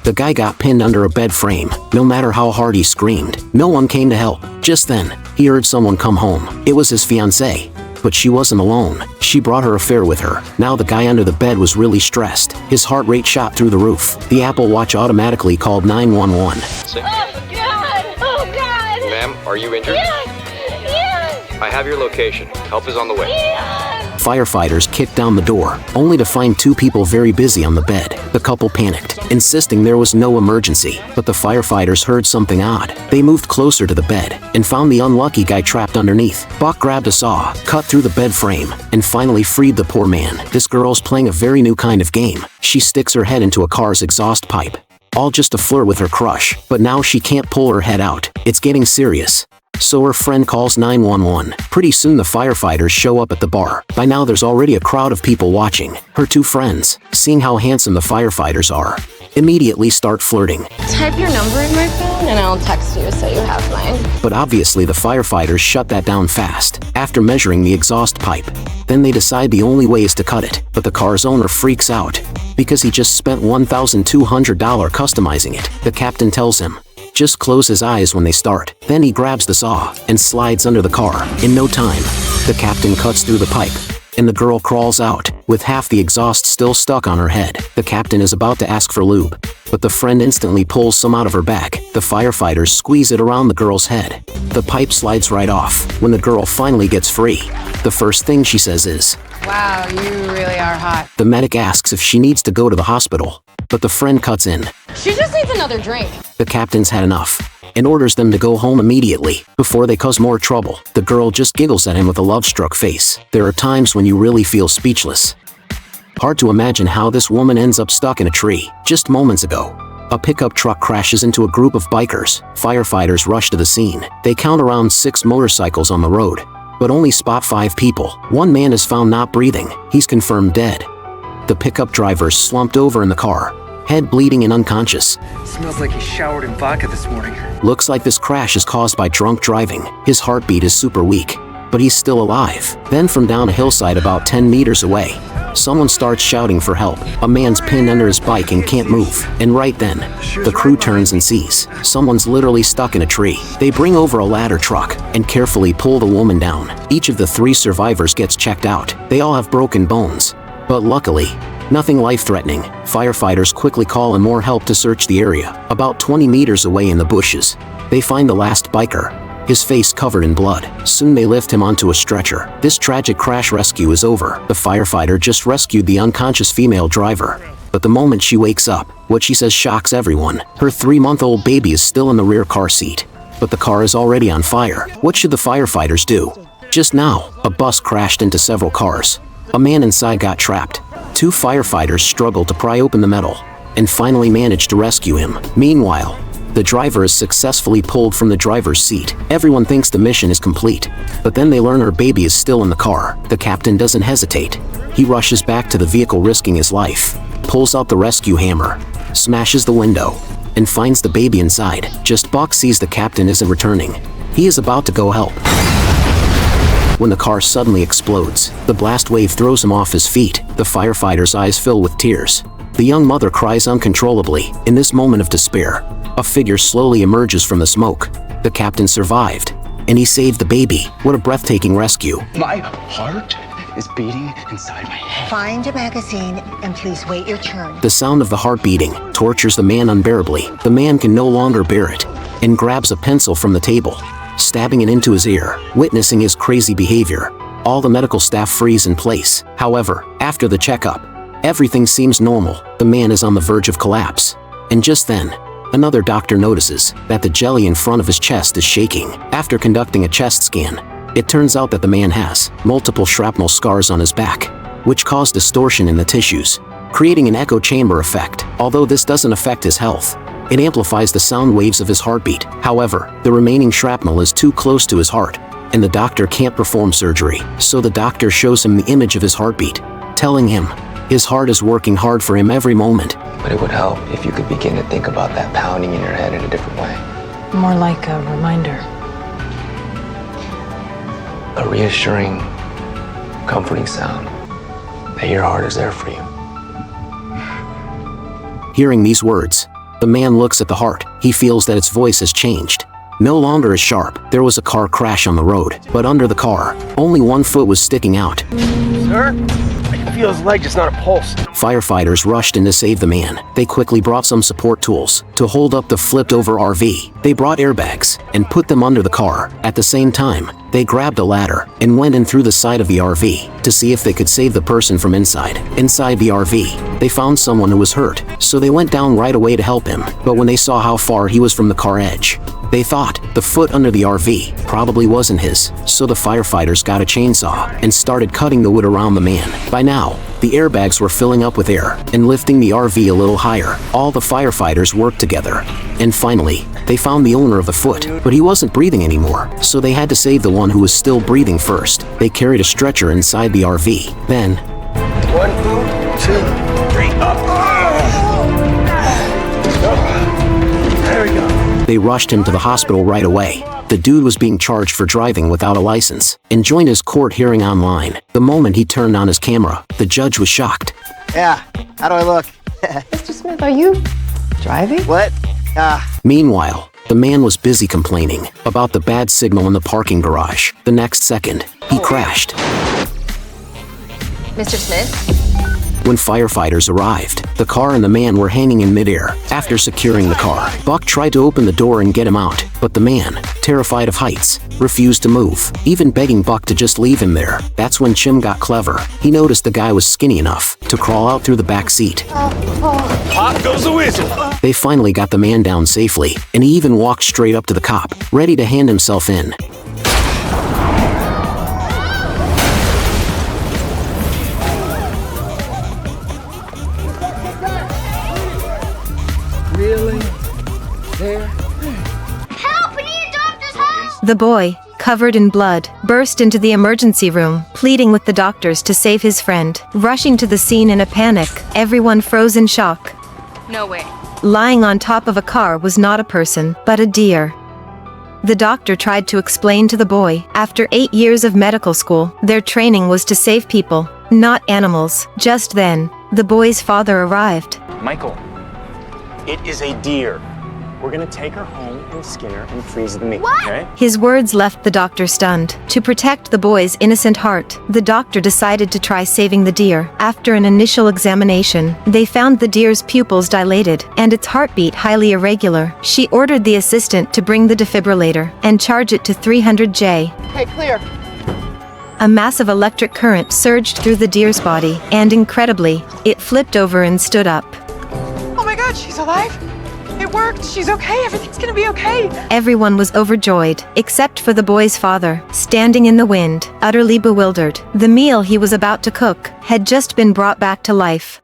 The guy got pinned under a bed frame. No matter how hard he screamed, no one came to help. Just then, he heard someone come home. It was his fiancée. But she wasn't alone. She brought her affair with her. Now the guy under the bed was really stressed. His heart rate shot through the roof. The Apple Watch automatically called 911. Oh God! Oh God! Ma'am, are you injured? Yes! Yes! I have your location. Help is on the way. Yes! Firefighters kicked down the door, only to find two people very busy on the bed. The couple panicked, insisting there was no emergency. But the firefighters heard something odd. They moved closer to the bed and found the unlucky guy trapped underneath. Buck grabbed a saw, cut through the bed frame, and finally freed the poor man. This girl's playing a very new kind of game. She sticks her head into a car's exhaust pipe. All just to flirt with her crush. But now she can't pull her head out. It's getting serious. So her friend calls 911. Pretty soon the firefighters show up at the bar. By now there's already a crowd of people watching. Her two friends, seeing how handsome the firefighters are, immediately start flirting. Type your number in my phone and I'll text you so you have mine. But obviously the firefighters shut that down fast, after measuring the exhaust pipe. Then they decide the only way is to cut it. But the car's owner freaks out, because he just spent $1,200 customizing it. The captain tells him, just close his eyes when they start. Then he grabs the saw and slides under the car. In no time, the captain cuts through the pipe, and the girl crawls out, with half the exhaust still stuck on her head. The captain is about to ask for lube, but the friend instantly pulls some out of her bag. The firefighters squeeze it around the girl's head. The pipe slides right off. When the girl finally gets free, the first thing she says is, "Wow, you really are hot." The medic asks if she needs to go to the hospital, but the friend cuts in. She just needs another drink. The captain's had enough and orders them to go home immediately before they cause more trouble. The girl just giggles at him with a love-struck face. There are times when you really feel speechless. Hard to imagine how this woman ends up stuck in a tree. Just moments ago, a pickup truck crashes into a group of bikers. Firefighters rush to the scene. They count around 6 motorcycles on the road, but only spot 5 people. One man is found not breathing. He's confirmed dead. The pickup driver slumped over in the car, head bleeding and unconscious. Smells like he showered in vodka this morning. Looks like this crash is caused by drunk driving. His heartbeat is super weak, but he's still alive. Then from down a hillside about 10 meters away, someone starts shouting for help. A man's pinned under his bike and can't move. And right then, the crew turns and sees someone's literally stuck in a tree. They bring over a ladder truck and carefully pull the woman down. Each of the 3 survivors gets checked out. They all have broken bones, but luckily, nothing life-threatening. Firefighters quickly call in more help to search the area. About 20 meters away in the bushes, they find the last biker, his face covered in blood. Soon they lift him onto a stretcher. This tragic crash rescue is over. The firefighter just rescued the unconscious female driver. But the moment she wakes up, what she says shocks everyone. Her 3-month-old baby is still in the rear car seat, but the car is already on fire. What should the firefighters do? Just now, a bus crashed into several cars. A man inside got trapped. 2 firefighters struggled to pry open the metal, and finally managed to rescue him. Meanwhile, the driver is successfully pulled from the driver's seat. Everyone thinks the mission is complete, but then they learn her baby is still in the car. The captain doesn't hesitate. He rushes back to the vehicle risking his life, pulls out the rescue hammer, smashes the window, and finds the baby inside. Just Buck sees the captain isn't returning. He is about to go help, when the car suddenly explodes. The blast wave throws him off his feet. The firefighter's eyes fill with tears. The young mother cries uncontrollably. In this moment of despair, a figure slowly emerges from the smoke. The captain survived, and he saved the baby. What a breathtaking rescue. My heart is beating inside my head. Find a magazine and please wait your turn. The sound of the heart beating tortures the man unbearably. The man can no longer bear it, and grabs a pencil from the table, stabbing it into his ear. Witnessing his crazy behavior, all the medical staff freeze in place. However, after the checkup, everything seems normal. The man is on the verge of collapse. And just then, another doctor notices that the jelly in front of his chest is shaking. After conducting a chest scan, it turns out that the man has multiple shrapnel scars on his back, which cause distortion in the tissues, creating an echo chamber effect. Although this doesn't affect his health, it amplifies the sound waves of his heartbeat. However, the remaining shrapnel is too close to his heart, and the doctor can't perform surgery. So the doctor shows him the image of his heartbeat, telling him his heart is working hard for him every moment. But it would help if you could begin to think about that pounding in your head in a different way. More like a reminder. A reassuring, comforting sound that your heart is there for you. Hearing these words, The man looks at the heart. He feels that its voice has changed. No longer as sharp. There was a car crash on the road, but under the car, only one foot was sticking out. Sir? I can feel his leg, just not a pulse. Firefighters rushed in to save the man. They quickly brought some support tools to hold up the flipped-over RV. They brought airbags and put them under the car. At the same time, they grabbed a ladder and went in through the side of the RV to see if they could save the person from inside. Inside the RV, they found someone who was hurt, so they went down right away to help him. But when they saw how far he was from the car edge, they thought the foot under the RV probably wasn't his, so the firefighters got a chainsaw and started cutting the wood around the man. By now, the airbags were filling up with air and lifting the RV a little higher. All the firefighters worked together, and finally, they found the owner of the foot, but he wasn't breathing anymore, so they had to save the one who was still breathing first. They carried a stretcher inside the RV. Then, 1, 2, 3, up. There we go. they rushed him to the hospital right away. The dude was being charged for driving without a license and joined his court hearing online. The moment he turned on his camera, the judge was shocked. Yeah, how do I look? Mr. Smith, are you driving? What? Meanwhile, the man was busy complaining about the bad signal in the parking garage. The next second, he crashed. Mr. Smith? When firefighters arrived, the car and the man were hanging in midair. After securing the car, Buck tried to open the door and get him out, but the man, terrified of heights, refused to move, even begging Buck to just leave him there. That's when Chim got clever. He noticed the guy was skinny enough to crawl out through the back seat. Pop goes the whistle. They finally got the man down safely, and he even walked straight up to the cop, ready to hand himself in. Really? There? Help! We need a doctor's help! The boy, covered in blood, burst into the emergency room, pleading with the doctors to save his friend. Rushing to the scene in a panic, everyone froze in shock. No way. Lying on top of a car was not a person, but a deer. The doctor tried to explain to the boy, after 8 years of medical school, their training was to save people, not animals. Just then, the boy's father arrived. Michael, it is a deer. We're gonna take her home and skin her and freeze the meat, okay? His words left the doctor stunned. To protect the boy's innocent heart, the doctor decided to try saving the deer. After an initial examination, they found the deer's pupils dilated and its heartbeat highly irregular. She ordered the assistant to bring the defibrillator and charge it to 300J. Okay, clear. A massive electric current surged through the deer's body, and incredibly, it flipped over and stood up. Oh my God, she's alive. It worked. She's okay. Everything's gonna be okay. Everyone was overjoyed, except for the boy's father, standing in the wind, utterly bewildered. The meal he was about to cook had just been brought back to life.